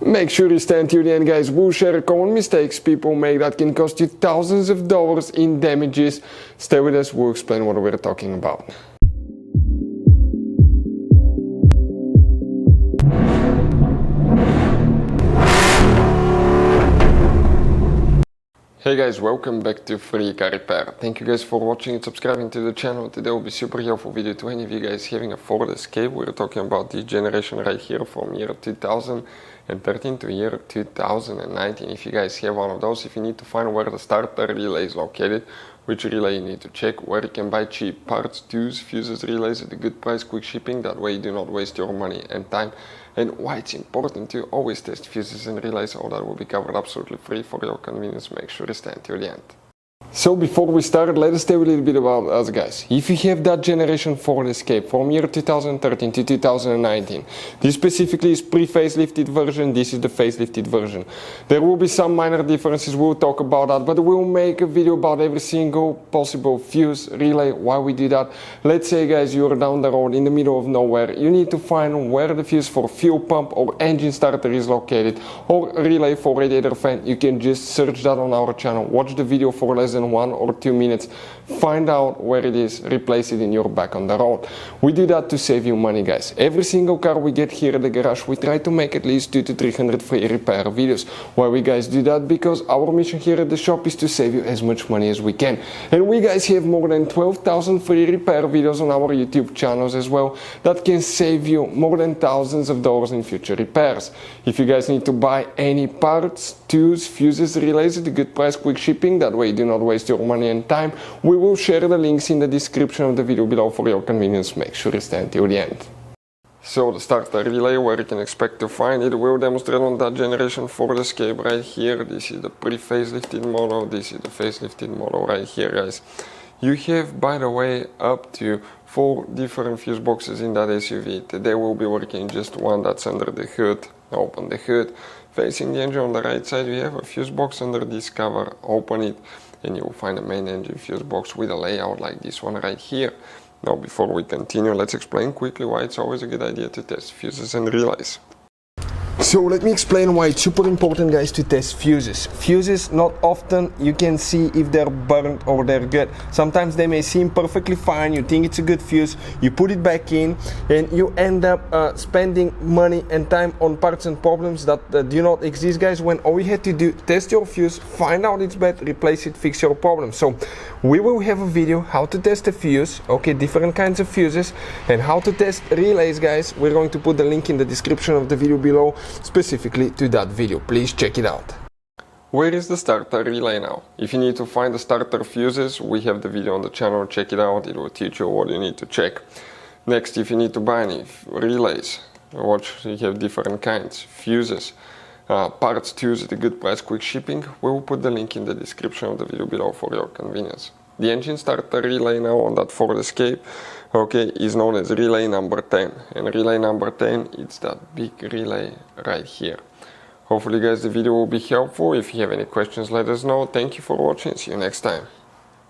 Make sure you stay until the end, guys. We'll share common mistakes people make that can cost you thousands of dollars in damages. Stay with us, we'll explain what we're talking about. Hey guys, welcome back to Free Car Repair. Thank you guys for watching and subscribing to the channel. Today will be super helpful video to any of you guys having a Ford Escape. We're talking about this generation right here from year 2013 to year 2019. If you guys have one of those, if you need to find where the starter relay is located, which relay you need to check, where you can buy cheap parts, tools, fuses, relays at a good price, quick shipping, that way you do not waste your money and time, and why it's important to always test fuses and relays. All that will be covered absolutely free for your convenience. Make sure you stay until the end. So before we start, let us tell you a little bit about us, guys. If you have that generation Ford Escape from year 2013 to 2019, this specifically is pre-facelifted version, this is the facelifted version. There will be some minor differences, we'll talk about that, but we'll make a video about every single possible fuse, relay, why we do that. Let's say, guys, you're down the road in the middle of nowhere, you need to find where the fuse for fuel pump or engine starter is located, or relay for radiator fan. You can just search that on our channel, watch the video for less than 1 or 2 minutes, find out where it is, replace it in your back on the road. We do that to save you money, guys. Every single car we get here at the garage, we try to make at least 200 to 300 free repair videos. Why we guys do that? Because our mission here at the shop is to save you as much money as we can. And we guys have more than 12,000 free repair videos on our YouTube channels as well that can save you more than thousands of dollars in future repairs. If you guys need to buy any parts, tools, fuses, relays at a good price, quick shipping, that way you do not waste your money and time, we will share the links in the description of the video below for your convenience. Make sure you stay until the end. So the starter relay, where you can expect to find it, will demonstrate on that generation Ford Escape right here. This is the pre-facelifted model, this is the facelifted model right here, guys. You have, by the way, up to 4 different fuse boxes in that SUV. Today we'll be working just one that's under the hood. Open the hood. Facing the engine on the right side, we have a fuse box under this cover. Open it and you will find a main engine fuse box with a layout like this one right here. Now before we continue, let's explain quickly why it's always a good idea to test fuses and relays. So let me explain why it's super important, guys, to test fuses. Fuses, not often you can see if they're burnt or they're good. Sometimes they may seem perfectly fine, you think it's a good fuse, you put it back in and you end up spending money and time on parts and problems that do not exist, guys, when all you had to do, test your fuse, find out it's bad, replace it, fix your problem. So we will have a video how to test a fuse, okay, different kinds of fuses, and how to test relays, guys. We're going to put the link in the description of the video below specifically to that video. Please check it out. Where is the starter relay now? If you need to find the starter fuses, we have the video on the channel, check it out, it will teach you what you need to check. Next, if you need to buy any relays, watch, you have different kinds, fuses, parts, tools at a good price, quick shipping, we will put the link in the description of the video below for your convenience. The engine starter relay now on that Ford Escape, okay, is known as relay number 10. And relay number 10, it's that big relay right here. Hopefully, guys, the video will be helpful. If you have any questions, let us know. Thank you for watching. See you next time.